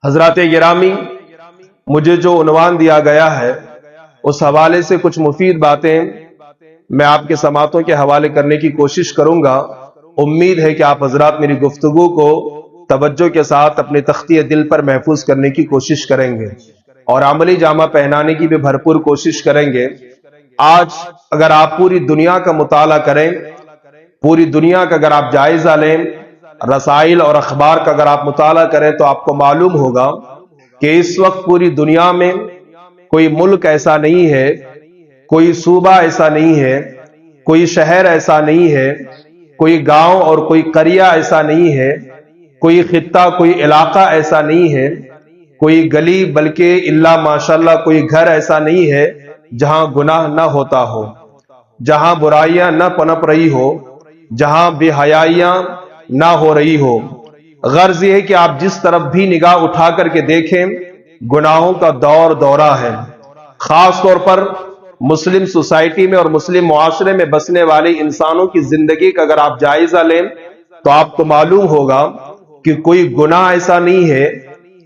حضرات گرامی، مجھے جو عنوان دیا گیا ہے اس حوالے سے کچھ مفید باتیں میں آپ کے سماعتوں کے حوالے کرنے کی کوشش کروں گا۔ امید ہے کہ آپ حضرات میری گفتگو کو توجہ کے ساتھ اپنے تختی دل پر محفوظ کرنے کی کوشش کریں گے اور عملی جامہ پہنانے کی بھی بھرپور کوشش کریں گے۔ آج اگر آپ پوری دنیا کا مطالعہ کریں، پوری دنیا کا اگر آپ جائزہ لیں، رسائل اور اخبار کا اگر آپ مطالعہ کریں تو آپ کو معلوم ہوگا کہ اس وقت پوری دنیا میں کوئی ملک ایسا نہیں ہے، کوئی صوبہ ایسا نہیں ہے، کوئی شہر ایسا نہیں ہے، کوئی گاؤں اور کوئی قریہ ایسا نہیں ہے، کوئی خطہ کوئی علاقہ ایسا نہیں ہے، کوئی گلی بلکہ الا ماشاءاللہ کوئی گھر ایسا نہیں ہے جہاں گناہ نہ ہوتا ہو، جہاں برائیاں نہ پنپ رہی ہو، جہاں بے حیائیاں نہ ہو رہی ہو۔ غرض یہ ہے کہ آپ جس طرف بھی نگاہ اٹھا کر کے دیکھیں گناہوں کا دور دورہ ہے۔ خاص طور پر مسلم سوسائٹی میں اور مسلم معاشرے میں بسنے والے انسانوں کی زندگی کا اگر آپ جائزہ لیں تو آپ کو معلوم ہوگا کہ کوئی گناہ ایسا نہیں ہے،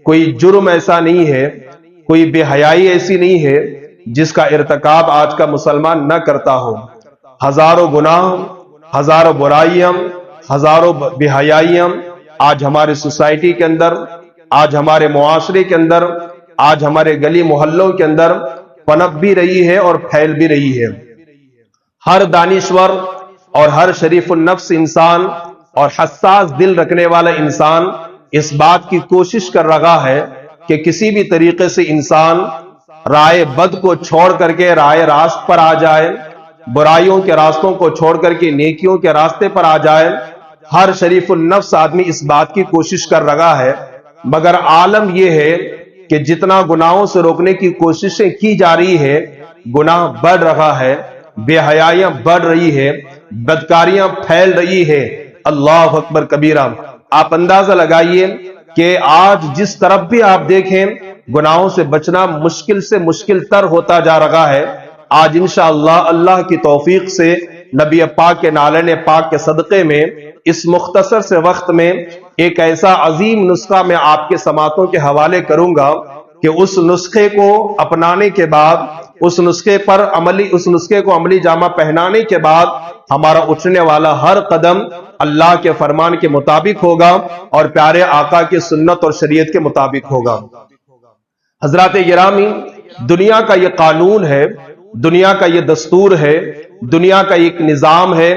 کوئی جرم ایسا نہیں ہے، کوئی بے حیائی ایسی نہیں ہے جس کا ارتکاب آج کا مسلمان نہ کرتا ہو۔ ہزاروں گناہ، ہزاروں برائیاں، ہزاروں بے حیائیاں آج ہمارے سوسائٹی کے اندر، آج ہمارے معاشرے کے اندر، آج ہمارے گلی محلوں کے اندر پنپ بھی رہی ہے اور پھیل بھی رہی ہے۔ ہر دانشور اور ہر شریف النفس انسان اور حساس دل رکھنے والا انسان اس بات کی کوشش کر رہا ہے کہ کسی بھی طریقے سے انسان رائے بد کو چھوڑ کر کے رائے راست پر آ جائے، برائیوں کے راستوں کو چھوڑ کر کے نیکیوں کے راستے پر آ جائے۔ ہر شریف النفس آدمی اس بات کی کوشش کر رہا ہے، مگر عالم یہ ہے کہ جتنا گناہوں سے روکنے کی کوششیں کی جا رہی ہے، گناہ بڑھ رہا ہے، بے حیائیاں بڑھ رہی ہے، بدکاریاں پھیل رہی ہے۔ اللہ اکبر کبیرہ۔ آپ اندازہ لگائیے کہ آج جس طرف بھی آپ دیکھیں گناہوں سے بچنا مشکل سے مشکل تر ہوتا جا رہا ہے۔ آج انشاءاللہ اللہ کی توفیق سے نبی پاک کے نالین پاک کے صدقے میں اس مختصر سے وقت میں ایک ایسا عظیم نسخہ میں آپ کے سماعتوں کے حوالے کروں گا کہ اس نسخے کو اپنانے کے بعد، اس نسخے کو عملی جامہ پہنانے کے بعد ہمارا اٹھنے والا ہر قدم اللہ کے فرمان کے مطابق ہوگا اور پیارے آقا کی سنت اور شریعت کے مطابق ہوگا۔ حضرات گرامی، دنیا کا یہ قانون ہے، دنیا کا یہ دستور ہے، دنیا کا ایک نظام ہے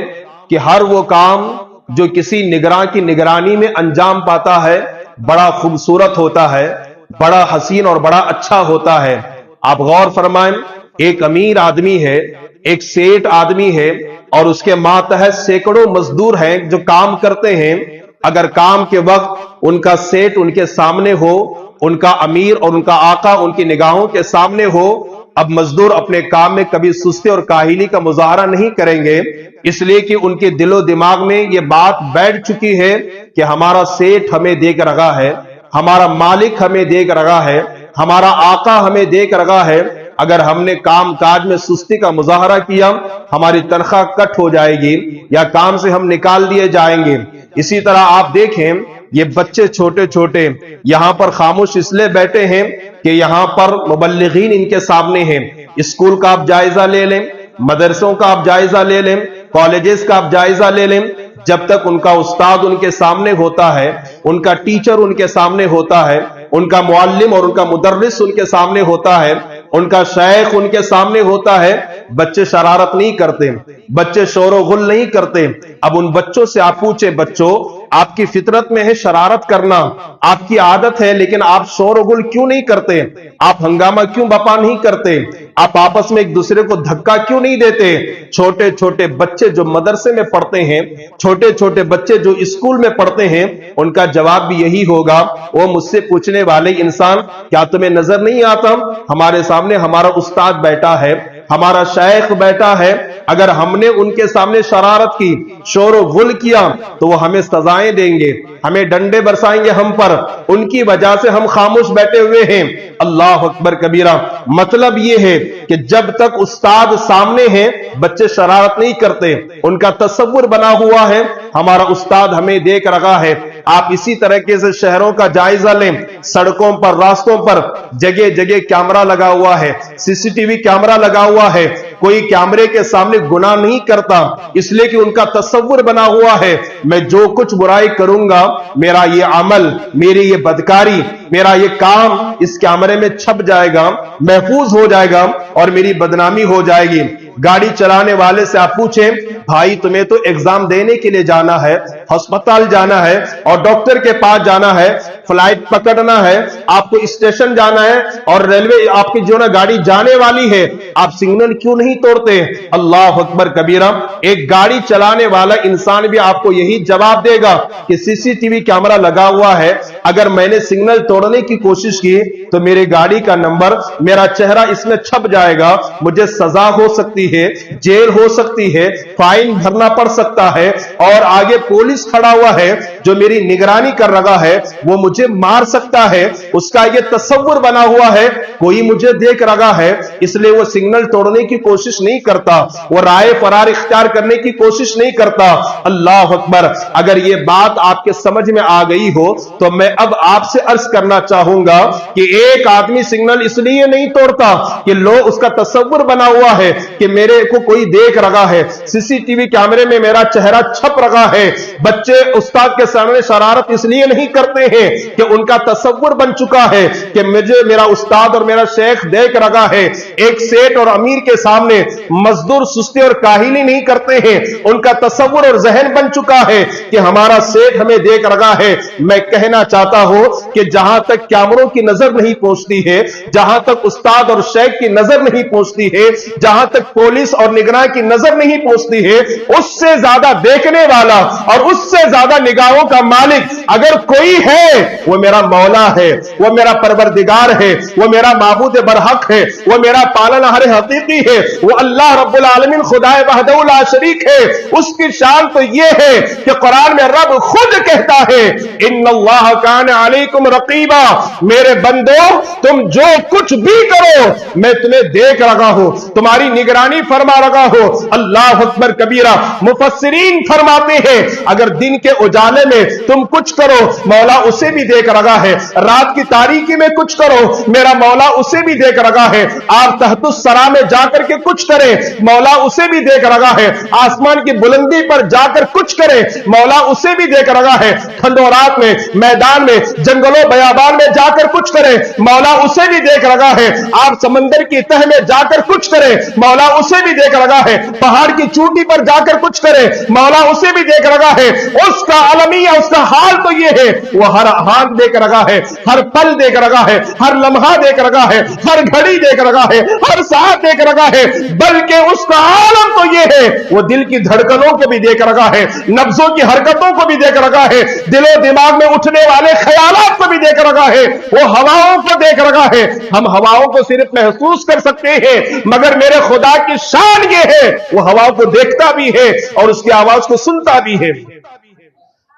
کہ ہر وہ کام جو کسی نگراں کی نگرانی میں انجام پاتا ہے بڑا خوبصورت ہوتا ہے، بڑا حسین اور بڑا اچھا ہوتا ہے۔ آپ غور فرمائیں، ایک امیر آدمی ہے، ایک سیٹ آدمی ہے اور اس کے ماتحت سینکڑوں مزدور ہیں جو کام کرتے ہیں۔ اگر کام کے وقت ان کا سیٹ ان کے سامنے ہو، ان کا امیر اور ان کا آقا ان کی نگاہوں کے سامنے ہو، اب مزدور اپنے کام میں کبھی سستی اور کاہلی کا مظاہرہ نہیں کریں گے، اس لیے کہ ان کے دل و دماغ میں یہ بات بیٹھ چکی ہے کہ ہمارا سیٹ ہمیں دیکھ رہا ہے، ہمارا مالک ہمیں دیکھ رہا ہے، ہمارا آقا ہمیں دیکھ رہا ہے۔ اگر ہم نے کام کاج میں سستی کا مظاہرہ کیا ہماری تنخواہ کٹ ہو جائے گی یا کام سے ہم نکال دیے جائیں گے۔ اسی طرح آپ دیکھیں یہ بچے چھوٹے چھوٹے یہاں پر خاموش اس لیے بیٹھے ہیں کہ یہاں پر مبلغین ان کے سامنے ہیں۔ اسکول کا آپ جائزہ لے لیں، مدرسوں کا آپ جائزہ لے لیں، کالجز کا آپ جائزہ لے لیں، جب تک ان کا استاد ان کے سامنے ہوتا ہے، ان کا ٹیچر ان کے سامنے ہوتا ہے، ان کا معلم اور ان کا مدرس ان کے سامنے ہوتا ہے، ان کا شیخ ان کے سامنے ہوتا ہے، بچے شرارت نہیں کرتے، بچے شور و غل نہیں کرتے۔ اب ان بچوں سے آپ پوچھیں، بچوں آپ کی فطرت میں ہے شرارت کرنا، آپ کی عادت ہے، لیکن آپ شور و غل کیوں نہیں کرتے؟ آپ ہنگامہ کیوں بپا نہیں کرتے؟ آپ آپس میں ایک دوسرے کو دھکا کیوں نہیں دیتے؟ چھوٹے چھوٹے بچے جو مدرسے میں پڑھتے ہیں، چھوٹے چھوٹے بچے جو اسکول میں پڑھتے ہیں، ان کا جواب بھی یہی ہوگا۔ وہ مجھ سے پوچھنے والے انسان، کیا تمہیں نظر نہیں آتا ہمارے سامنے ہمارا استاد بیٹھا ہے، ہمارا شیخ بیٹھا ہے، اگر ہم نے ان کے سامنے شرارت کی، شور و غل کیا تو وہ ہمیں سزائیں دیں گے، ہمیں ڈنڈے برسائیں گے ہم پر، ان کی وجہ سے ہم خاموش بیٹھے ہوئے ہیں۔ اللہ اکبر کبیرہ۔ مطلب یہ ہے کہ جب تک استاد سامنے ہیں بچے شرارت نہیں کرتے، ان کا تصور بنا ہوا ہے ہمارا استاد ہمیں دیکھ رہا ہے۔ آپ اسی طریقے سے شہروں کا جائزہ لیں، سڑکوں پر، راستوں پر جگہ جگہ کیمرہ لگا ہوا ہے، سی سی ٹی وی کیمرہ لگا ہوا ہے، کوئی کیمرے کے سامنے گناہ نہیں کرتا، اس لیے کہ ان کا تصور بنا ہوا ہے میں جو کچھ برائی کروں گا، میرا یہ عمل، میری یہ بدکاری، میرا یہ کام اس کیمرے میں چھپ جائے گا، محفوظ ہو جائے گا اور میری بدنامی ہو جائے گی۔ گاڑی چلانے والے سے آپ پوچھیں، بھائی تمہیں تو ایگزام دینے کے لیے جانا ہے، ہسپتال جانا ہے اور ڈاکٹر کے پاس جانا ہے، فلائٹ پکڑنا ہے، آپ کو اسٹیشن جانا ہے اور ریلوے آپ کی جو نا گاڑی جانے والی ہے، آپ سگنل کیوں نہیں توڑتے؟ اللہ اکبر کبیرہ۔ ایک گاڑی چلانے والا انسان بھی آپ کو یہی جواب دے گا کہ سی سی ٹی وی کیمرہ لگا ہوا ہے، اگر میں نے سگنل توڑنے کی کوشش کی تو میرے گاڑی کا نمبر، میرا چہرہ اس میں چھپ جائے گا، مجھے سزا ہو سکتی ہے، جیل ہو سکتی ہے، فائن بھرنا پڑ سکتا ہے، اور آگے پولیس کھڑا ہوا ہے جو میری نگرانی کر رہا ہے، وہ مجھے مار سکتا ہے۔ اس کا یہ تصور بنا ہوا ہے کوئی مجھے دیکھ رہا ہے، اس لیے وہ سگنل توڑنے کی کوشش نہیں کرتا، وہ رائے فرار اختیار کرنے کی کوشش نہیں کرتا۔ اللہ اکبر۔ اگر یہ بات آپ کے سمجھ میں آ گئی ہو تو میں اب آپ سے عرض کرنا چاہوں گا کہ ایک آدمی سگنل اس لیے نہیں توڑتا کہ لوگ اس کا تصور بنا ہوا ہے کہ میرے کو کوئی دیکھ رہا ہے، سی سی ٹی وی کیمرے میں میرا چہرہ چھپ رہا ہے۔ بچے استاد کے سامنے شرارت اس لیے نہیں کرتے ہیں کہ ان کا تصور بن چکا ہے کہ مجھے میرا استاد اور میرا شیخ دیکھ رہا ہے۔ ایک سیٹ اور امیر کے سامنے مزدور سستی اور کاہلی نہیں کرتے ہیں، ان کا تصور اور ذہن بن چکا ہے کہ ہمارا سیٹ ہمیں دیکھ رہا ہے۔ میں کہنا چاہتا ہوں کہ جہاں تک کیمروں کی نظر نہیں پہنچتی ہے، جہاں تک استاد اور شیخ کی نظر نہیں پہنچتی ہے، جہاں تک پولیس اور نگراں کی نظر نہیں پہنچتی ہے، اس سے زیادہ دیکھنے والا اور اس سے زیادہ نگاہوں کا مالک اگر کوئی ہے وہ میرا مولا ہے، وہ میرا پروردگار ہے، وہ میرا معبود برحق ہے، وہ میرا پالنہار حقیقی ہے، وہ اللہ رب العالمین خدا وحدہ لا شریک ہے۔ اس کی شان تو یہ ہے کہ قرآن میں رب خود کہتا ہے ان اللہ کان علیکم رقیبا، میرے بندو تم جو کچھ بھی کرو میں تمہیں دیکھ رہا ہوں، تمہاری نگرانی فرما رہا ہوں۔ اللہ اکبر کبیرہ۔ مفسرین فرماتے ہیں اگر دن کے اجالے میں تم کچھ کرو مولا اسے بھی دیکھ رہا ہے، رات کی تاریکی میں کچھ کرو میرا مولا اسے بھی دیکھ رہا ہے، آپ تحت الثری میں جا کر کے کچھ کریں مولا اسے بھی دیکھ رہا ہے، آسمان کی بلندی پر جا کر کچھ کریں مولا اسے بھی دیکھ رہا ہے، ٹھنڈو رات میں میدان میں جنگلوں بیابان میں جا کر کچھ کریں مولا اسے بھی دیکھ رہا ہے، آپ سمندر کی تہ میں جا کر کچھ کریں مولا اسے بھی دیکھ رہا ہے، پہاڑ کی چوٹی پر جا کر کچھ کریں مولا اسے بھی دیکھ رہا ہے۔ اس کا عالمیہ، اس کا حال تو یہ ہے وہ ہر حال دیکھ رہا ہے، ہر پل دیکھ رہا ہے، ہر لمحہ دیکھ رہا ہے، ہر گھڑی دیکھ رہا ہے، ہر ساعت دیکھ رہا ہے، بلکہ اس کا عالم تو یہ ہے وہ دل کی دھڑکنوں کو بھی دیکھ رہا ہے، نبضوں کی حرکتوں کو بھی دیکھ رہا ہے، دل و دماغ میں اٹھنے والے خیالات کو بھی دیکھ رہا ہے، وہ ہواؤں کو دیکھ رہا ہے۔ ہم ہواؤں کو صرف محسوس کر سکتے ہیں مگر میرے خدا کی شان یہ ہے وہ ہواؤں کو دیکھتا بھی ہے اور اس کی آواز کو سنتا بھی ہے۔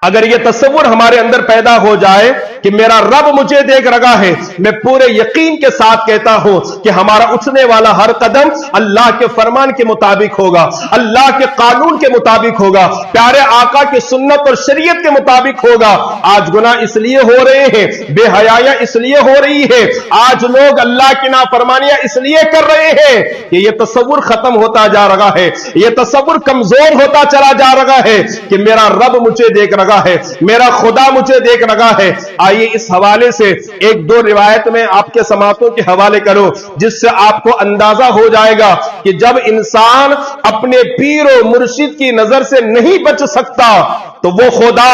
اگر یہ تصور ہمارے اندر پیدا ہو جائے کہ میرا رب مجھے دیکھ رہا ہے، میں پورے یقین کے ساتھ کہتا ہوں کہ ہمارا اٹھنے والا ہر قدم اللہ کے فرمان کے مطابق ہوگا، اللہ کے قانون کے مطابق ہوگا، پیارے آقا کی سنت اور شریعت کے مطابق ہوگا۔ آج گناہ اس لیے ہو رہے ہیں، بے حیائیاں اس لیے ہو رہی ہے، آج لوگ اللہ کی نافرمانیاں اس لیے کر رہے ہیں کہ یہ تصور ختم ہوتا جا رہا ہے، یہ تصور کمزور ہوتا چلا جا رہا ہے کہ میرا رب مجھے دیکھ رہا ہے، میرا خدا مجھے دیکھ رہا ہے۔ آئیے اس حوالے سے ایک دو روایت میں آپ کے سماعتوں کے حوالے کرو جس سے آپ کو اندازہ ہو جائے گا کہ جب انسان اپنے پیر و مرشد کی نظر سے نہیں بچ سکتا تو وہ خدا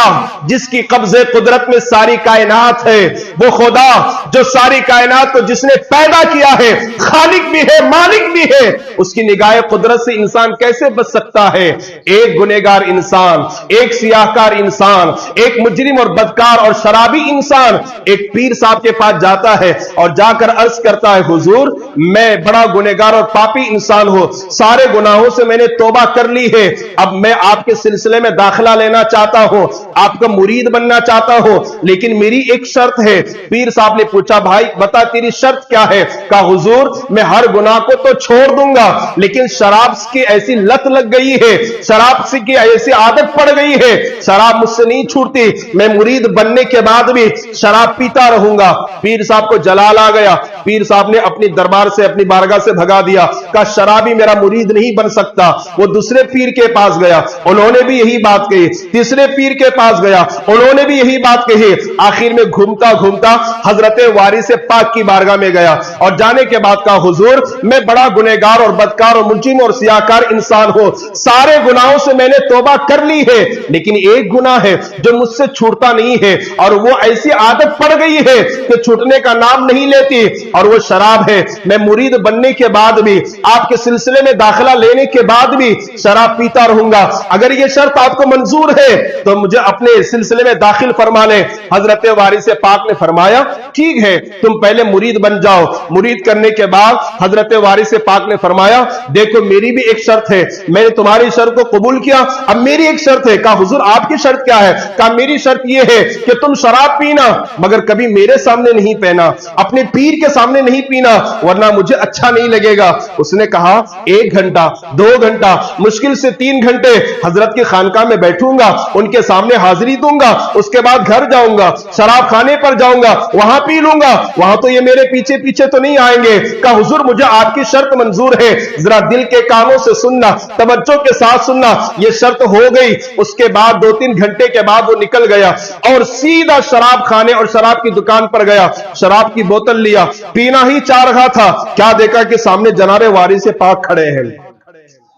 جس کی قبضے قدرت میں ساری کائنات ہے، وہ خدا جو ساری کائنات کو جس نے پیدا کیا ہے، خالق بھی ہے مالک بھی ہے، اس کی نگاہ قدرت سے انسان کیسے بچ سکتا ہے؟ ایک گنہگار انسان، ایک سیاہکار انسان، ایک مجرم اور بدکار اور شرابی انسان ایک پیر صاحب کے پاس جاتا ہے اور جا کر عرض کرتا ہے حضور میں بڑا گنہگار اور پاپی انسان ہوں، سارے گناہوں سے میں نے توبہ کر لی ہے، اب میں آپ کے سلسلے میں داخلہ لینا चाहता हूं, आपका मुरीद बनना चाहता हूं, लेकिन मेरी एक शर्त है। पीर साहब ने पूछा, भाई बता तेरी शर्त क्या है? कहा हुजूर मैं हर गुनाह को तो छोड़ दूंगा, लेकिन शराब की ऐसी लत लग गई है, शराब की ऐसी आदत पड़ गई है, शराब मुझसे नहीं छूटती, मैं मुरीद बनने के बाद भी शराब पीता रहूंगा। पीर साहब को जलाल आ गया। पीर साहब ने अपनी दरबार से, अपनी बारगाह से भगा दिया। कहा शराबी मेरा मुरीद नहीं बन सकता। वो दूसरे पीर के पास गया, उन्होंने भी यही बात कही। तीसरे पीर के पास गया, उन्होंने भी यही बात कही। आखिर में घूमता घूमता हजरत वारिस पाक की बारगाह में गया और जाने के बाद कहा हुजूर मैं बड़ा गुनहगार और बदकार और मुजरिम और सियाकार इंसान हूं, सारे गुनाहों से मैंने तौबा कर ली है, लेकिन एक गुनाह है जो मुझसे छूटता नहीं है, और वो ऐसी आदत पड़ गई है कि छूटने का नाम नहीं लेती, और वो शराब है। मैं मुरीद बनने के बाद भी, आपके सिलसिले में दाखिला लेने के बाद भी शराब पीता रहूंगा। अगर ये शर्त आपको मंजूर है तो मुझे अपने सिलसिले में दाखिल फरमा ले। हजरत वारिस पाक ने फरमाया ठीक है, तुम पहले मुरीद बन जाओ। मुरीद करने के बाद हजरत वारिस पाक ने फरमाया देखो मेरी भी एक शर्त है, मैंने तुम्हारी शर्त को कबूल किया, अब मेरी एक शर्त है। कहा हुजूर आपकी शर्त क्या है? कहा मेरी शर्त यह है कि तुम शराब पीना मगर कभी मेरे सामने नहीं पीना, अपने पीर के सामने नहीं पीना, वरना मुझे अच्छा नहीं लगेगा। उसने कहा 1 घंटा 2 घंटा मुश्किल से 3 घंटे हजरत की खानकाह में बैठूंगा, उनके सामने हाजिरी दूंगा, उसके बाद घर जाऊंगा, शराब खाने पर जाऊंगा, वहां पी लूंगा, वहां तो ये मेरे पीछे पीछे तो नहीं आएंगे। कहा हुजूर मुझे आपकी शर्त मंजूर है, जरा दिल के कानों से सुनना, तवज्जो के साथ सुनना। ये शर्त हो गई। उसके बाद 2-3 घंटे के बाद वो निकल गया और सीधा शराब खाने और शराब की दुकान पर गया। शराब की बोतल लिया, पीना ही चाह रहा था, क्या देखा कि सामने जनाब वारिस पाक खड़े हैं,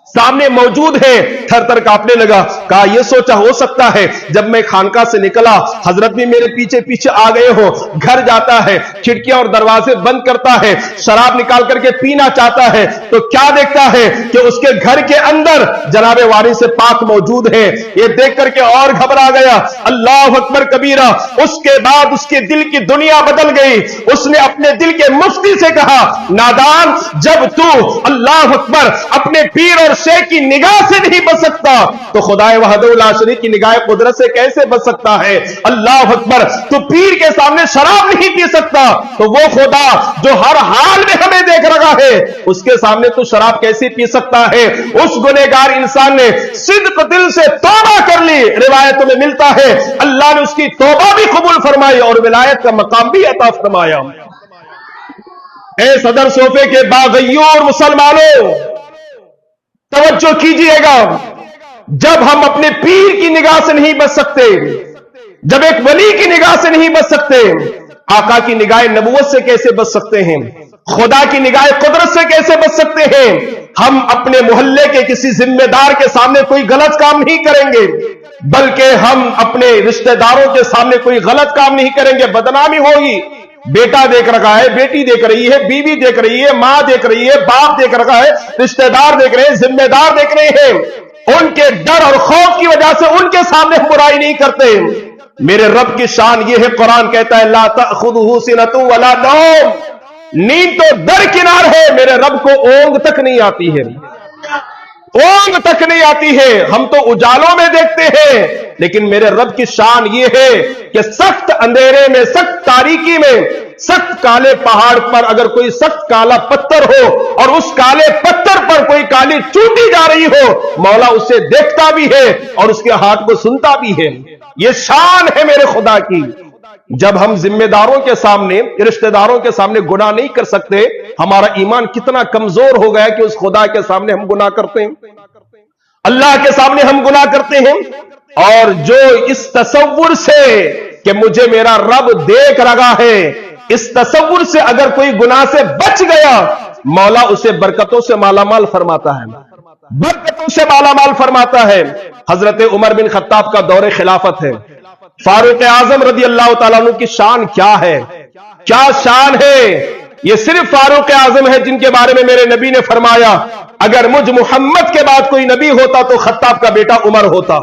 सामने मौजूद है। थर थर कांपने लगा। कहा यह सोचा हो सकता है जब मैं खानका से निकला हजरत भी मेरे पीछे पीछे आ गए हो। घर जाता है, खिड़कियां और दरवाजे बंद करता है, शराब निकाल करके पीना चाहता है तो क्या देखता है कि उसके घर के अंदर जनाब वारिस पाक मौजूद है। ये देख करके और घबरा गया। अल्लाह अकबर कबीरा। उसके बाद उसके दिल की दुनिया बदल गई। उसने अपने दिल के मुफ्ती से कहा नादान, जब तू अल्लाह अकबर अपने पीर और शेख की निगाह से नहीं बच सकता तो खुदाए वहदहू ला शरीक की निगाह कुदरत से कैसे बच सकता है? अल्लाह अकबर। तो पीर के सामने शराब नहीं पी सकता तो वो खुदा जो हर हाल में हमें देख रहा है उसके सामने तो शराब कैसे पी सकता है? उस गुनहगार इंसान ने सिद्क दिल से तौबा कर ली। रिवायतों में मिलता है अल्लाह ने उसकी तौबा भी कबूल फरमाई और विलायत का मकाम भी अता फरमाया। ए सदर सोफे के बाग़ियों मुसलमानों, तवज्जो कीजिएगा। जब हम अपने पीर की निगाह से नहीं बच सकते, जब एक वली की निगाह से नहीं बच सकते, आका की निगाह नबूवत से कैसे बच सकते हैं? खुदा की निगाह कुदरत से कैसे बच सकते हैं? हम अपने मोहल्ले के किसी जिम्मेदार के सामने कोई गलत काम नहीं करेंगे, बल्कि हम अपने रिश्तेदारों के सामने कोई गलत काम नहीं करेंगे, बदनामी होगी। बेटा देख रखा है, बेटी देख रही है, बीवी देख रही है, मां देख रही है, बाप देख रखा है, रिश्तेदार देख रहे हैं, जिम्मेदार देख रहे हैं। उनके डर और खौफ की वजह से उनके सामने हम बुराई नहीं करते। मेरे रब की शान ये है, कुरान कहता है ला तअखुज़ुहु सिनतुन वला नौम, नींद तो दरकिनार है, मेरे रब को ऊंघ तक नहीं आती है, ऊंघ तक नहीं आती है। हम तो उजालों में देखते हैं, लेकिन मेरे रब की शान ये है कि सख्त अंधेरे में, सख्त तारीकी में, सख्त काले पहाड़ पर अगर कोई सख्त काला पत्थर हो और उस काले पत्थर पर कोई काली चूंटी जा रही हो, मौला उसे देखता भी है और उसके हाथ को सुनता भी है। ये शान है मेरे खुदा की। जब हम जिम्मेदारों के सामने, रिश्तेदारों के सामने गुनाह नहीं कर सकते, हमारा ईमान कितना कमजोर हो गया कि उस खुदा के सामने हम गुनाह करते हैं, अल्लाह के सामने हम गुनाह करते हैं। और जो इस तसव्वुर से कि मुझे मेरा रब देख रहा है, इस तसव्वुर से अगर कोई गुनाह से बच गया, मौला उसे बरकतों से मालामाल फरमाता है, बरकतों से मालामाल फरमाता है। हजरत उमर बिन खत्ताब का दौरे खिलाफत है। फारूक आजम रदी अल्लाह तआला अन्हु की शान क्या है, क्या शान है? ये सिर्फ फारूक आजम है जिनके बारे में मेरे नबी ने फरमाया अगर मुझ मोहम्मद के बाद कोई नबी होता तो खत्ताब का बेटा उमर होता।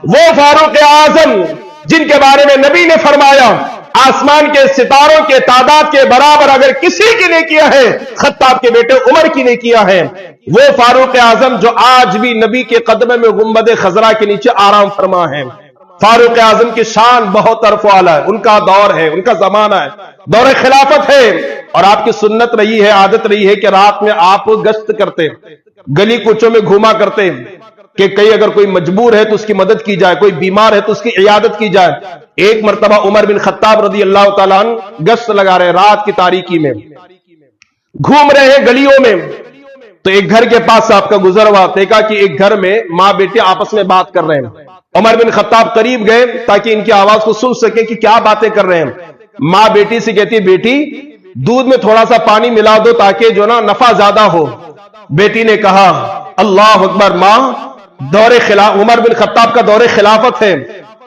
वो फारूक आजम जिनके बारे में नबी ने फरमाया आसमान के सितारों के तादाद के बराबर अगर किसी की नेकियां हैं, खत्ताब के बेटे उमर की नेकियां हैं। वो फारूक आजम जो आज भी नबी के कदम में गुंबद खजरा के नीचे आराम फरमा है। फारूक आजम की शान बहुत तरफ आला है, उनका दौर है, उनका जमाना है, दौर खिलाफत है। और आपकी सुन्नत रही है, आदत रही है कि रात में आप गश्त करते, गली कूचों में घूमा करते कि कहीं अगर कोई मजबूर है तो उसकी मदद की जाए, कोई बीमार है तो उसकी इयादत की जाए। एक मर्तबा उमर बिन खत्ताब रजी अल्लाह तआला अन्हु गश्त लगा रहे, रात की तारीकी में घूम रहे हैं गलियों में, तो एक घर के पास आपका गुजर हुआ। देखा कि एक घर में मां बेटे आपस में बात कर रहे हैं। उमर बिन खत्ताब करीब गए ताकि इनकी आवाज को सुन सके कि क्या बातें कर रहे हैं। मां बेटी से कहती, बेटी दूध में थोड़ा सा पानी मिला दो ताकि जो ना नफा ज्यादा हो। बेटी ने कहा, अल्लाह अकबर, मां उमर बिन खत्ताब का दौरे खिलाफत है,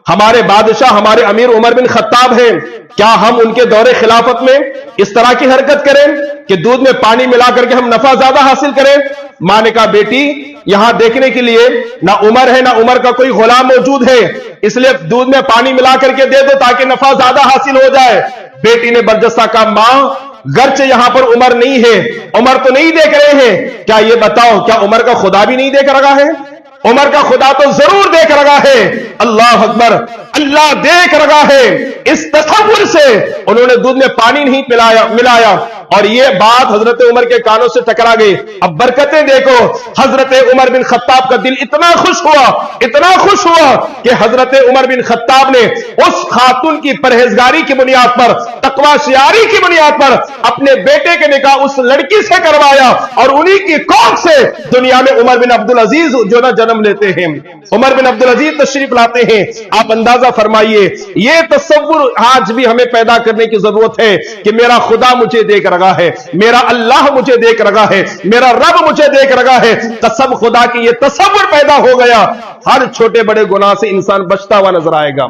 हमारे बादशाह हमारे अमीर उमर बिन खत्ताब हैं, क्या हम उनके दौरे खिलाफत में इस तरह की हरकत करें कि दूध में पानी मिला करके हम नफा ज्यादा हासिल करें? मां ने कहा, बेटी यहां देखने के लिए ना उमर है ना उमर का कोई गुलाम मौजूद है, इसलिए दूध में पानी मिला करके दे दो ताकि नफा ज्यादा हासिल हो जाए। बेटी ने बरजस्ता कहा, मां गर्चे यहां पर उमर नहीं है, उमर तो नहीं देख रहे हैं, क्या ये बताओ क्या उमर का खुदा भी नहीं देख रहा है? उमर का खुदा तो जरूर देख रहा है। अल्लाह अकबर, अल्लाह देख रहा है। इस तसव्वुर से उन्होंने दूध में पानी नहीं मिलाया और यह बात हजरत उमर के कानों से टकरा गई। अब बरकतें देखो, हजरत उमर बिन खत्ताब का दिल इतना खुश हुआ कि हजरत उमर बिन खत्ताब ने उस खातून की परहेजगारी की बुनियाद पर, तकवा शियारी की बुनियाद पर अपने बेटे के निकाह उस लड़की से करवाया और उन्हीं की कौम से दुनिया में उमर बिन अब्दुल अजीज जो ना जन्म लेते हैं। उमर बिन अब्दुल अजीज तशरीफ लाते हैं। आप अंदाजा फरमाइए, यह तसव्वुर आज भी हमें पैदा करने की जरूरत है कि मेरा खुदा मुझे देख रहा है, मेरा अल्लाह मुझे देख रहा है, मेरा रब मुझे देख रहा है। कसम खुदा की यह तसव्वुर पैदा हो गया, हर छोटे बड़े गुनाह से इंसान बचता हुआ नजर आएगा।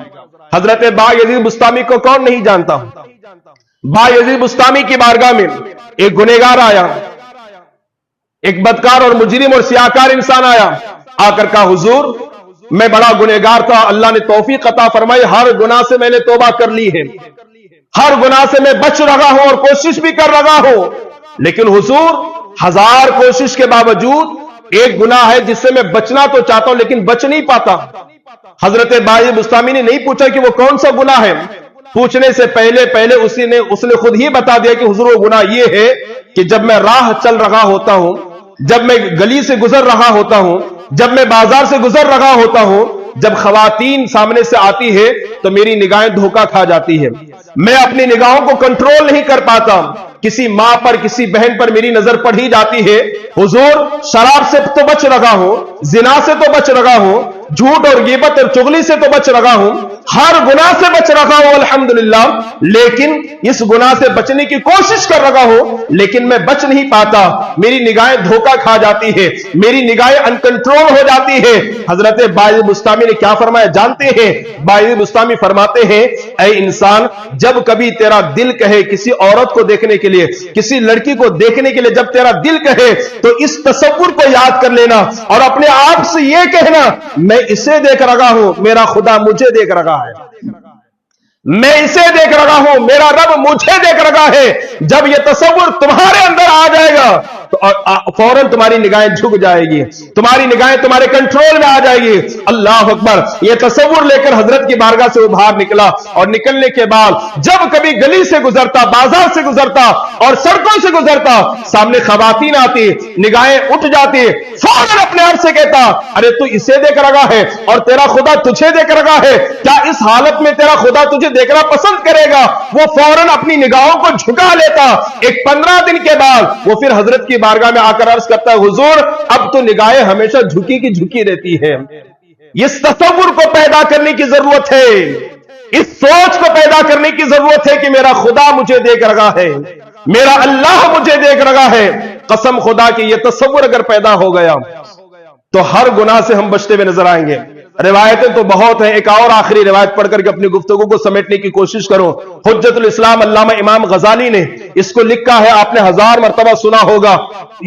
हजरत बायजीद बुस्तामी को कौन नहीं जानता? बायजीद बुस्तामी की बारगाह में एक गुनहगार आया, एक बदकार और मुजरिम और सियाकार इंसान आया, आकर कहा, हुजूर मैं बड़ा गुनहगार था, अल्लाह ने तौफीक अता फरमाई, हर गुनाह से मैंने तौबा कर ली है, हर गुनाह से मैं बच रहा हूं और कोशिश भी कर रहा हूं, लेकिन हुजूर हजार कोशिश के बावजूद एक गुनाह है जिससे मैं बचना तो चाहता हूं लेकिन बच नहीं पाता। हजरत बायजीद बुस्तामी ने नहीं पूछा कि वो कौन सा गुनाह है, पूछने से पहले उसने खुद ही बता दिया कि हुजूर वो गुनाह ये है कि जब मैं राह चल रहा होता हूं, जब मैं गली से गुजर रहा होता हूं, जब मैं बाजार से गुजर रहा होता हूं, जब खवातीन सामने से आती है तो मेरी निगाहें धोखा खा जाती है, मैं अपनी निगाहों को कंट्रोल नहीं कर पाता, किसी मां पर किसी बहन पर मेरी नजर पड़ ही जाती है। हुजूर शराब से तो बच रहा हूं, जिना से तो बच रहा हूं, झूठ और गिबत और चुगली से तो बच रहा हूं, हर गुनाह से बच रहा हूं अल्हम्दुलिल्लाह, लेकिन इस गुनाह से बचने की कोशिश कर रहा हूं लेकिन मैं बच नहीं पाता, मेरी निगाहें धोखा खा जाती है, मेरी निगाहें अनकंट्रोल हो जाती है। हजरत बायजीद बुस्तामी ने क्या फरमाया जानते हैं? बायजीद बुस्तामी फरमाते हैं, ऐ इंसान, जब कभी तेरा दिल कहे किसी औरत को देखने के लिए, किसी लड़की को देखने के लिए, जब तेरा दिल कहे तो इस तसव्वुर को याद कर लेना और अपने आप से यह कहना, मैं इसे देख रहा हूं, मेरा खुदा मुझे देख रहा है, मैं इसे देख रहा हूं, मेरा रब मुझे देख रहा है। जब यह तसव्वुर तुम्हारे अंदर आ जाएगा तो फौरन तुम्हारी निगाहें झुक जाएगी, तुम्हारी निगाहें तुम्हारे कंट्रोल में आ जाएगी। अल्लाह अकबर, यह तसव्वुर लेकर हजरत की बारगाह से वो बाहर निकला और निकलने के बाद जब कभी गली से गुजरता, बाजार से गुजरता और सड़कों से गुजरता, सामने खवातीन आती, निगाहें उठ जाती, फौरन अपने आप से कहता, अरे तू इसे देख रहा है और तेरा खुदा तुझे देख रहा है, क्या इस हालत में तेरा खुदा तुझे देखना पसंद करेगा? वो फौरन अपनी निगाहों को झुका लेता। एक 15 दिन के बाद वो फिर हजरत की बारगाह में आकर अर्ज करता है, हुजूर अब तो निगाहें हमेशा झुकी की झुकी रहती है। इस तसव्वुर को पैदा करने की जरूरत है, इस सोच को पैदा करने की जरूरत है कि मेरा खुदा मुझे देख रहा है, मेरा अल्लाह मुझे देख रहा है। कसम खुदा की यह तसव्वुर अगर पैदा हो गया तो हर गुनाह से हम बचते हुए नजर आएंगे। रिवायतें तो बहुत हैं, एक और आखिरी रिवायत पढ़कर के अपनी गुफ्तगू को समेटने की कोशिश करो। हुज्जतुल इस्लाम अल्लामा इमाम गजाली ने इसको लिखा है, आपने 1000 मरतबा सुना होगा।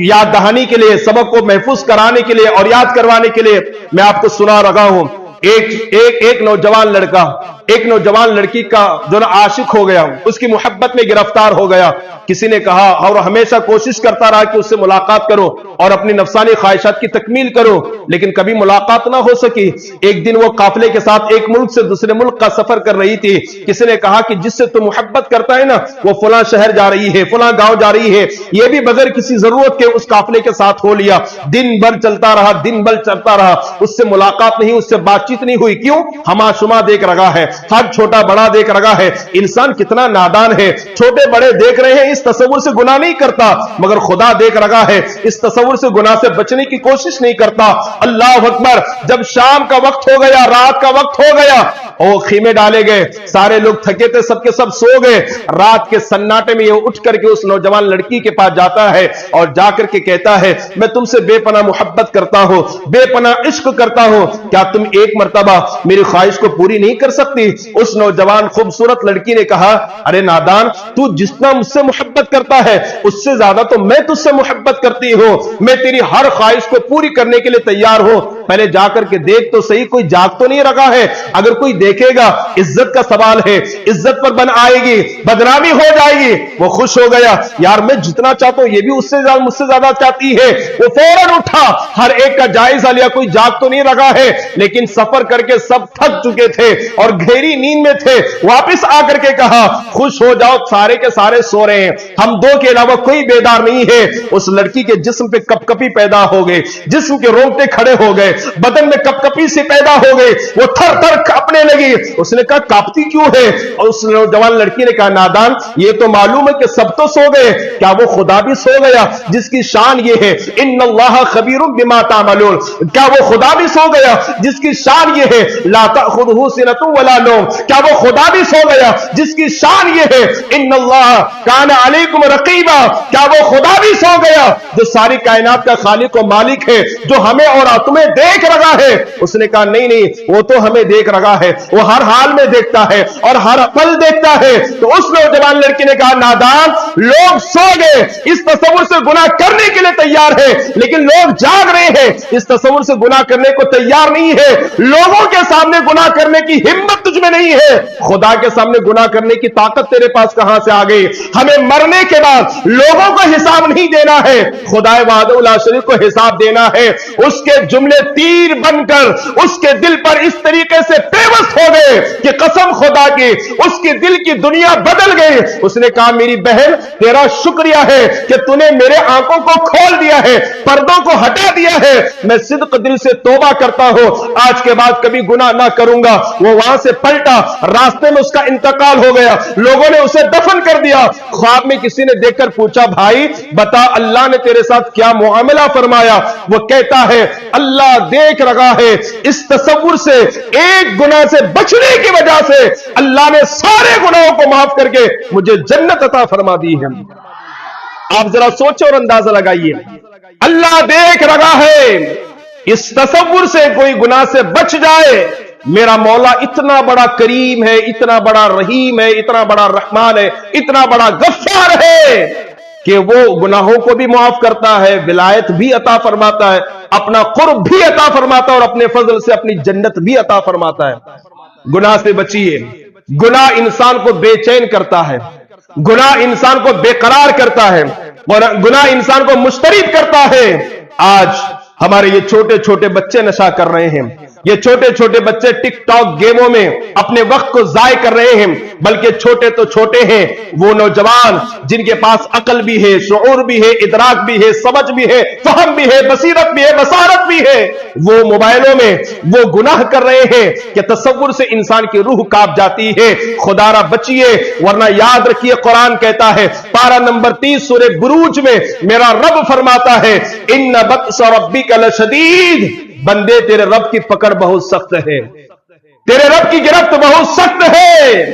याद दहानी के लिए, सबक को महफूज कराने के लिए और याद करवाने के लिए मैं आपको सुना रहा हूं। ایک نوجوان لڑکا ایک نوجوان لڑکی کا جو نا عاشق ہو گیا، اس کی محبت میں گرفتار ہو گیا. کسی نے کہا اور ہمیشہ کوشش کرتا رہا کہ اس سے ملاقات کرو اور اپنی نفسانی خواہشات کی تکمیل کرو، لیکن کبھی ملاقات نہ ہو سکی. ایک دن وہ قافلے کے ساتھ ایک ملک سے دوسرے ملک کا سفر کر رہی تھی. کسی نے کہا کہ جس سے تو محبت کرتا ہے نا وہ فلاں شہر جا رہی ہے، فلاں گاؤں جا رہی ہے. یہ بھی بغیر کسی ضرورت کے اس قافلے کے ساتھ ہو لیا. دن بھر چلتا رہا، دن بھر چلتا رہا، اس سے ملاقات نہیں، اس سے بات چیت نہیں ہوئی. کیوں؟ ہما شما دیکھ رہا ہے، ہر چھوٹا بڑا دیکھ رہا ہے. انسان کتنا نادان ہے، چھوٹے بڑے دیکھ رہے ہیں، اس تصور سے گناہ نہیں کرتا، مگر خدا دیکھ رہا ہے، اس تصور سے گناہ سے بچنے کی کوشش نہیں کرتا. اللہ اکبر. جب شام کا وقت ہو گیا، رات کا وقت ہو گیا، اور خیمے ڈالے گئے، سارے لوگ تھکے تھے، سب کے سب سو گئے. رات کے سناٹے میں یہ اٹھ کر کے اس نوجوان لڑکی کے پاس جاتا ہے اور جا کر کے کہتا ہے میں تم سے بے پناہ محبت کرتا ہوں، بے پناہ عشق کرتا ہوں، کیا تم ایک مرتبہ میری خواہش کو پوری نہیں کر سکتی؟ اس نوجوان خوبصورت لڑکی نے کہا ارے نادان، تو جتنا مجھ سے محبت کرتا ہے اس سے زیادہ تو میں تجھ سے محبت کرتی ہوں. میں تیری ہر خواہش کو پوری کرنے کے لیے تیار ہوں. پہلے جا کر کے دیکھ تو صحیح، کوئی جاگ تو نہیں رکھا ہے. اگر کوئی دیکھے گا، عزت کا سوال ہے، عزت پر بن آئے گی، بدنامی ہو جائے گی. وہ خوش ہو گیا، یار میں جتنا چاہتا ہوں یہ بھی مجھ سے زیادہ چاہتی ہے. وہ فوراً اٹھا، ہر ایک کا جائزہ لیا، کوئی جاگ تو نہیں رکھا ہے. لیکن سفر کر کے سب تھک چکے تھے اور گہری نیند میں تھے. واپس آ کر کے کہا خوش ہو جاؤ، سارے کے سارے سو رہے ہیں، ہم دو کے علاوہ کوئی بیدار نہیں ہے. اس لڑکی کے جسم پہ کپ کپی پیدا ہو گئے، جسم کے رونگٹے کھڑے ہو گئے، بدن میں کپ کپی سے پیدا ہو گئے، وہ تھر تھر کانپنے لگی. اس نے کہا کانپتی کیوں ہے؟ اور اس نوجوان لڑکی نے کہا نادان، یہ تو معلوم ہے کہ سب تو سو گئے، کیا وہ خدا بھی سو گیا جس کی شان یہ ہے ان اللہ خبیر بما تعملون؟ کیا وہ خدا بھی سو گیا جس کی شان یہ ہے لا تأخذہ سنۃ ولا نوم؟ کیا وہ خدا بھی سو گیا جس کی شان یہ ہے ان اللہ کان علیکم رقیبا؟ کیا وہ خدا بھی سو گیا جو ساری کائنات کا خالق و مالک ہے، جو ہمیں اور تمہیں دیکھ رہا ہے؟ اس نے کہا نہیں نہیں، وہ تو ہمیں دیکھ رہا ہے، وہ ہر حال میں دیکھتا ہے اور ہر پل دیکھتا ہے. تو اس نوجوان لڑکی نے کہا نادان، لوگ سو گئے، اس تصور سے گناہ کرنے کے لیے تیار ہے، لیکن لوگ جاگ رہے ہیں، اس تصور سے گناہ کرنے کو تیار نہیں ہے. لوگوں کے سامنے گناہ کرنے کی ہمت تجھ میں نہیں ہے، خدا کے سامنے گناہ کرنے کی طاقت تیرے پاس کہاں سے آ گئی؟ ہمیں مرنے کے بعد لوگوں کو حساب نہیں دینا ہے، خدا وحدہ لا شریک کو حساب دینا ہے. اس کے جملے تیر بن کر اس کے دل پر اس طریقے سے پیوست ہو گئے کہ قسم خدا کی اس کی دل کی دنیا بدل گئی. اس نے کہا میری بہن تیرا شکریہ ہے کہ تو نے میرے آنکھوں کو کھول دیا ہے، پردوں کو ہٹا دیا ہے. میں صدق دل سے توبہ کرتا ہوں، آج کے بعد کبھی گناہ نہ کروں گا. وہ وہاں سے پلٹا، راستے میں اس کا انتقال ہو گیا، لوگوں نے اسے دفن کر دیا. خواب میں کسی نے دیکھ کر پوچھا بھائی بتا اللہ نے تیرے ساتھ کیا معاملہ فرمایا؟ وہ کہتا ہے اللہ دیکھ رہا ہے، اس تصور سے ایک گناہ سے بچنے کی وجہ سے اللہ نے سارے گناہوں کو معاف کر کے مجھے جنت عطا فرما دی ہے. آپ ذرا سوچو اور اندازہ لگائیے، اللہ دیکھ رہا ہے، اس تصور سے کوئی گناہ سے بچ جائے، میرا مولا اتنا بڑا کریم ہے، اتنا بڑا رحیم ہے، اتنا بڑا رحمان ہے، اتنا بڑا غفار ہے کہ وہ گناہوں کو بھی معاف کرتا ہے، ولایت بھی عطا فرماتا ہے، اپنا قرب بھی عطا فرماتا ہے اور اپنے فضل سے اپنی جنت بھی عطا فرماتا ہے. گناہ سے بچیے. گناہ انسان کو بے چین کرتا ہے، گناہ انسان کو بے قرار کرتا ہے، گناہ انسان کو مضطرب کرتا ہے. آج ہمارے یہ چھوٹے چھوٹے بچے نشہ کر رہے ہیں، یہ چھوٹے چھوٹے بچے ٹک ٹاک گیموں میں اپنے وقت کو ضائع کر رہے ہیں. بلکہ چھوٹے تو چھوٹے ہیں، وہ نوجوان جن کے پاس عقل بھی ہے، شعور بھی ہے، ادراک بھی ہے، سمجھ بھی ہے، فہم بھی ہے، بصیرت بھی ہے، بصارت بھی ہے، وہ موبائلوں میں وہ گناہ کر رہے ہیں کہ تصور سے انسان کی روح کانپ جاتی ہے. خدا را بچیے، ورنہ یاد رکھیے قرآن کہتا ہے پارہ نمبر 30 سورہ بروج میں میرا رب فرماتا ہے ان بطش ربک لشدید، بندے تیرے رب کی پکڑ بہت سخت ہے، تیرے رب کی گرفت بہت سخت ہے.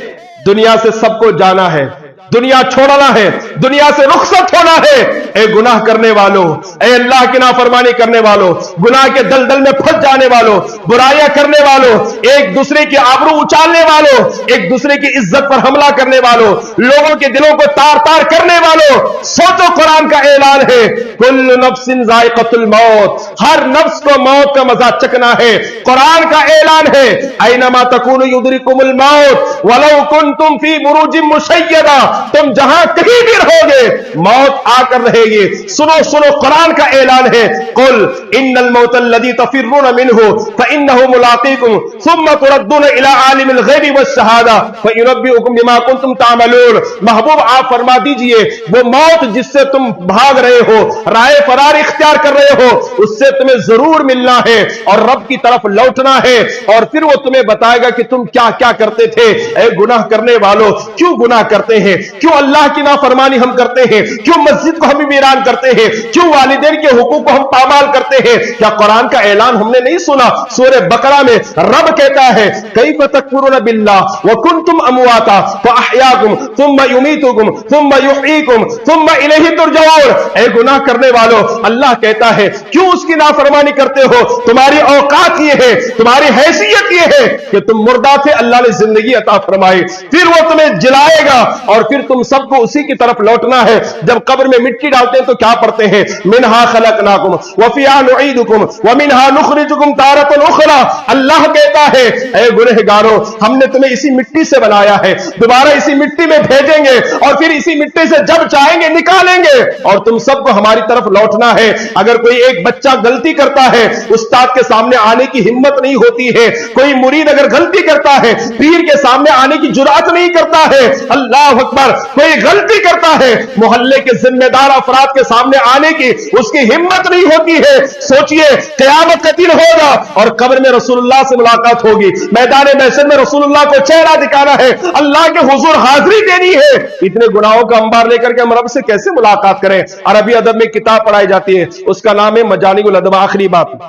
دنیا سے سب کو جانا ہے، दुनिया छोड़ना है, दुनिया से रुखसत होना है। ए गुनाह करने वालों, ए अल्लाह की नाफरमानी करने वालों, गुनाह के दलदल में फंस जाने वालों, बुराइयां करने वालों, एक दूसरे की आबरू उछालने वालों, एक दूसरे की इज्जत पर हमला करने वालों, लोगों के दिलों को तार तार करने वालों, सोचो कुरान का ऐलान है, कुल्लु नफ्सिन जायक़तुल मौत, हर नफ्स को मौत का मजा चखना है। कुरान का ऐलान है, ऐनमा तकूनु युदरिकुमुल मौत वलौ कुंतुम फी बुरूजिम मुशय्यदा, तुम जहां कहीं भी रहोगे मौत आकर रहेगी। सुनो सुनो, कुरान का ऐलान है, कुल इन्नल मौतल लज़ी तफिर्रून मिन्हु फइन्नहु मुलाक़ीकुम सुम्मा तुरद्दून इला आलिमिल ग़ैबि वश्शहादा फयुनब्बिउकुम बिमा कुंतुम तामलून। महबूब आप फरमा दीजिए, वो मौत जिससे तुम भाग रहे हो, राह फरार इख्तियार कर रहे हो, उससे तुम्हें जरूर मिलना है और रब की तरफ लौटना है, और फिर वो तुम्हें बताएगा कि तुम क्या क्या करते थे। ए गुनाह करने वालों, क्यों गुनाह करते हैं? क्यों अल्लाह की नाफरमानी हम करते हैं? क्यों मस्जिद को हम वीरान करते हैं? क्यों वालिदैन के हुकूक को हम पामाल करते हैं? क्या कुरान का ऐलान हमने नहीं सुना? सूरह बकरा में रब कहता है, कैफ़ तकफुरून बिल्लाह व कुंतुम अमवाता फअहयाकुम सुम्मा युमीतुकुम सुम्मा युहयीकुम सुम्मा इलैहि तुरजऊन। ए गुनाह करने वालों, अल्लाह कहता है, क्यों उसकी नाफरमानी करते हो? तुम्हारी औकात ये है, तुम्हारी हैसियत ये है कि तुम मुर्दा थे, अल्लाह ने जिंदगी अता फरमाई, फिर वो तुम्हें जिलाएगा और फिर तुम सबको उसी की तरफ लौटना है। जब कब्र में मिट्टी डालते हैं तो क्या पढ़ते हैं? मिनहा खलकनाकुम व फिहा नुईदुकुम व मिनहा नुखरिजुकुम तारतन उखरा। अल्लाह कहता है, ऐ गुनहगारों, हमने तुम्हें इसी मिट्टी से बनाया है, दोबारा इसी मिट्टी में भेजेंगे और फिर इसी मिट्टी से जब चाहेंगे निकालेंगे और तुम सबको हमारी तरफ लौटना है। अगर कोई एक बच्चा गलती करता है, उस्ताद के सामने आने की हिम्मत नहीं होती है, कोई मुरीद अगर गलती करता है, पीर के सामने आने की जुरात नहीं करता है, अल्लाह अकबर, कोई गलती करता है, मोहल्ले के जिम्मेदार अफराद के सामने आने की उसकी हिम्मत नहीं होती है। सोचिए, क़यामत का दिन होगा और कब्र में रसूलुल्लाह से मुलाकात होगी, मैदान महशर में रसूलुल्लाह को चेहरा दिखाना है, अल्लाह के हुजूर हाजिरी देनी है। इतने गुनाहों का अंबार लेकर के हम रब से कैसे मुलाकात करें? अरबी अदब में किताब पढ़ाई जाती है, उसका नाम है मजानिउल अदब। आखिरी बात,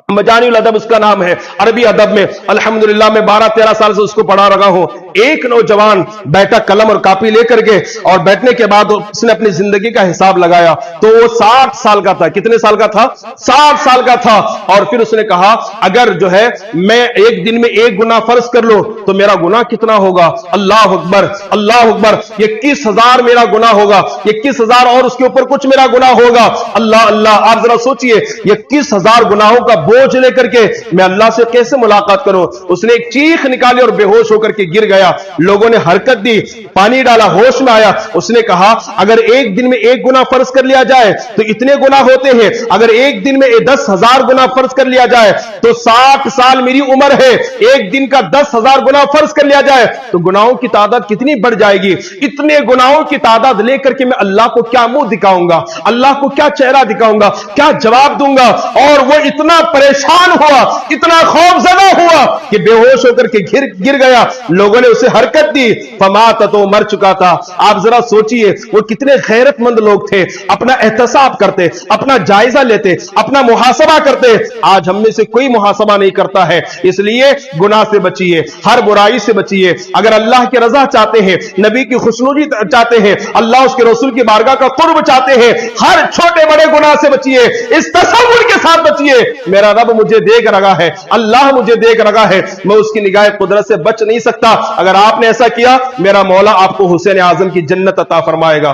मजानिउल अदब उसका नाम है। अरबी अदब में अल्हम्दुलिल्लाह मैं 12-13 साल से उसको पढ़ा रहा हूं। एक नौजवान बैठा कलम और कापी लेकर के, और बैठने के बाद उसने अपनी जिंदगी का हिसाब लगाया तो वो 60 साल का था। कितने साल का था? 60 साल का था। और फिर उसने कहा, अगर जो है मैं एक दिन में एक गुनाह फर्ज कर लो तो मेरा गुनाह कितना होगा? अल्लाह अकबर, अल्लाह अकबर, 21,000 मेरा गुनाह होगा, 21,000 और उसके ऊपर कुछ मेरा गुनाह होगा। अल्लाह अल्लाह, आप जरा सोचिए, 21,000 गुनाहों का बोझ लेकर के मैं अल्लाह से कैसे मुलाकात करूं? उसने एक चीख निकाली और बेहोश होकर के गिर गया। लोगों ने हरकत दी, पानी डाला, होश में आया। उसने कहा, अगर एक दिन में एक गुनाह फर्ज कर लिया जाए तो इतने गुनाह होते हैं, अगर एक दिन में 10,000 गुनाह फर्ज कर लिया जाए तो 60 साल मेरी उम्र है, एक दिन का 10,000 गुनाह फर्ज कर लिया जाए तो गुनाहों की तादाद कितनी बढ़ जाएगी? इतने गुनाहों की तादाद लेकर के मैं अल्लाह को क्या मुंह दिखाऊंगा? अल्लाह को क्या चेहरा दिखाऊंगा? क्या जवाब दूंगा? और वो इतना परेशान हुआ, इतना खौफजदा हुआ कि बेहोश होकर के गिर गया। लोगों ने उसे हरकत दी, फमात तो मर चुका था। आप जरा सोचिए, वो कितने गैरतमंद लोग थे, अपना एहतसाब करते, अपना जायजा लेते, अपना मुहासबा करते। आज हम में से कोई मुहासबा नहीं करता है। इसलिए गुनाह से बचिए, हर बुराई से बचिए। अगर अल्लाह की रजा चाहते हैं, नबी की खुशनुदी चाहते हैं, अल्लाह उसके रसूल की बारगाह का कुर्ब चाहते हैं, हर छोटे बड़े गुनाह से बचिए, इस तसव्वुर के साथ बचिए, मेरा रब मुझे देख रहा है, अल्लाह मुझे देख रहा है, मैं उसकी निगाह कुदरत से बच नहीं सकता। अगर आपने ऐसा किया, मेरा मौला आपको हुसैन आजम की जन्नत अता फरमाएगा।